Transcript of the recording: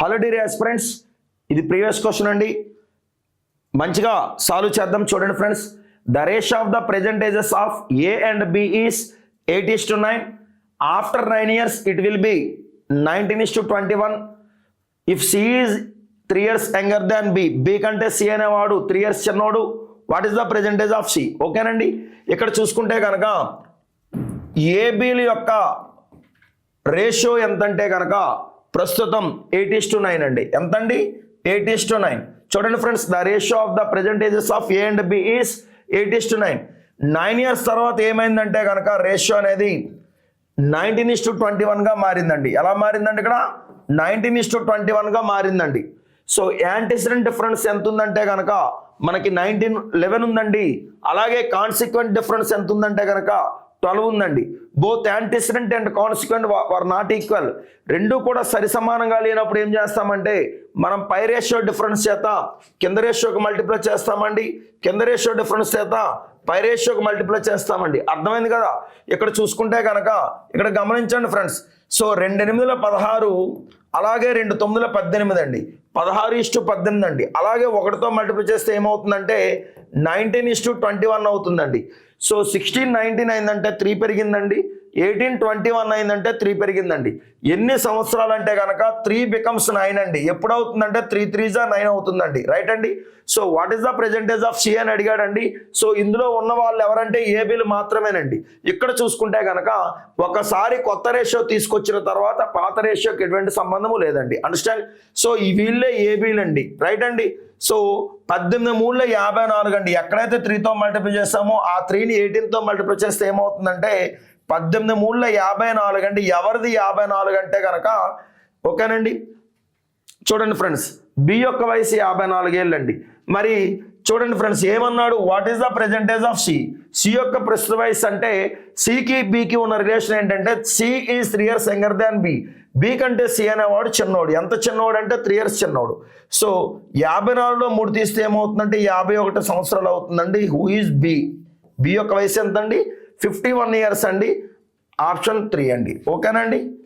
Hello dear aspirants, ఇది previous question అండి. మంచిగా సాల్వ్ చేద్దాం. చూడండి friends, the ratio of the present ages of A and B is 8:9. After 9 years it will be 19:21. If C is 3 years younger than B, B కంటే C అనేవాడు 3 years చిన్నోడు, what is the present age of C? ఓకేనండి. ఇక్కడ చూసుకుంటే కనుక ఏబిల యొక్క ratio ఎంతంటే కనుక ప్రస్తుతం 8:9 అండి. ఎంతండి? 8:9. చూడండి friends, the ratio of the present ages of A and B is 8:9. 9 years తర్వాత ఏమైందంటే కనుక రేషియో అనేది 19:21గా మారిందండి. ఎలా మారిందండి? ఇక్కడ 19:21గా మారిందండి. సో యాంటిసిడెంట్ డిఫరెన్స్ ఎంత ఉందంటే కనుక మనకి 11 ఉందండి. అలాగే కాన్సిక్వెంట్ డిఫరెన్స్ ఎంత ఉందంటే కనుక 12 ఉందండి. Both antecedent and consequent were not equal. రెండు కూడా సరి సమానంగా లేనప్పుడు ఏం చేస్తామంటే మనం పై రేషియో డిఫరెన్స్ చేత కింద రేషియోకి మల్టిప్లై చేస్తామండి. కింద రేషియో డిఫరెన్స్ చేత పై రేషియోకి మల్టిప్లై చేస్తామండి. అర్థమైంది కదా? ఇక్కడ చూసుకుంటే కనుక ఇక్కడ గమనించండి ఫ్రెండ్స్. సో 2 8 16, అలాగే 2 9 18 అండి. 16:18 అండి. అలాగే 1తో మల్టిప్లై చేస్తే ఏమవుతుందంటే 19:21 అవుతుందండి. సో 16:19 అయిందంటే 3 పెరిగిందండి. 18:21 అయిందంటే 3 పెరిగిందండి. ఎన్ని సంవత్సరాలు అంటే కనుక 3 becomes 9 అండి. ఎప్పుడు అవుతుందంటే 3 3s 9 అవుతుందండి. రైట్ అండి. So what is the present age of C అని అడిగాడండి. సో ఇందులో ఉన్న వాళ్ళు ఎవరంటే ఏబీలు మాత్రమేనండి. ఇక్కడ చూసుకుంటే కనుక ఒకసారి కొత్త రేషియో తీసుకొచ్చిన తర్వాత పాత రేషియోకి ఎటువంటి సంబంధము లేదండి. అండర్స్టాండ్? సో ఈ వీళ్ళే ఏబీలు అండి. రైట్ అండి. సో 18 3 54 అండి. ఎక్కడైతే 3తో మల్టిప్లై చేస్తామో ఆ 3ని 18తో మల్టిప్లై చేస్తే ఏమవుతుందంటే 18 3 54 అండి. ఎవరిది 54 అంటే కనుక ఓకేనండి. చూడండి ఫ్రెండ్స్, బి యొక్క వయసు 54 ఏళ్ళు అండి. మరి చూడండి ఫ్రెండ్స్, ఏమన్నాడు? What is the present age of C? C యొక్క ప్రస్తుత వయసు అంటే సికి బికి ఉన్న రిలేషన్ ఏంటంటే C is 3 years younger than B. B కంటే సి అనేవాడు చిన్నోడు. ఎంత చిన్నోడు అంటే 3 years చిన్నోడు. సో 54లో 3 తీస్తే ఏమవుతుందంటే 51 సంవత్సరాలు అవుతుందండి. Who is B? బి యొక్క వయసు ఎంత అండి? 51 years అండి. ఆప్షన్ 3 అండి. ఓకేనండి.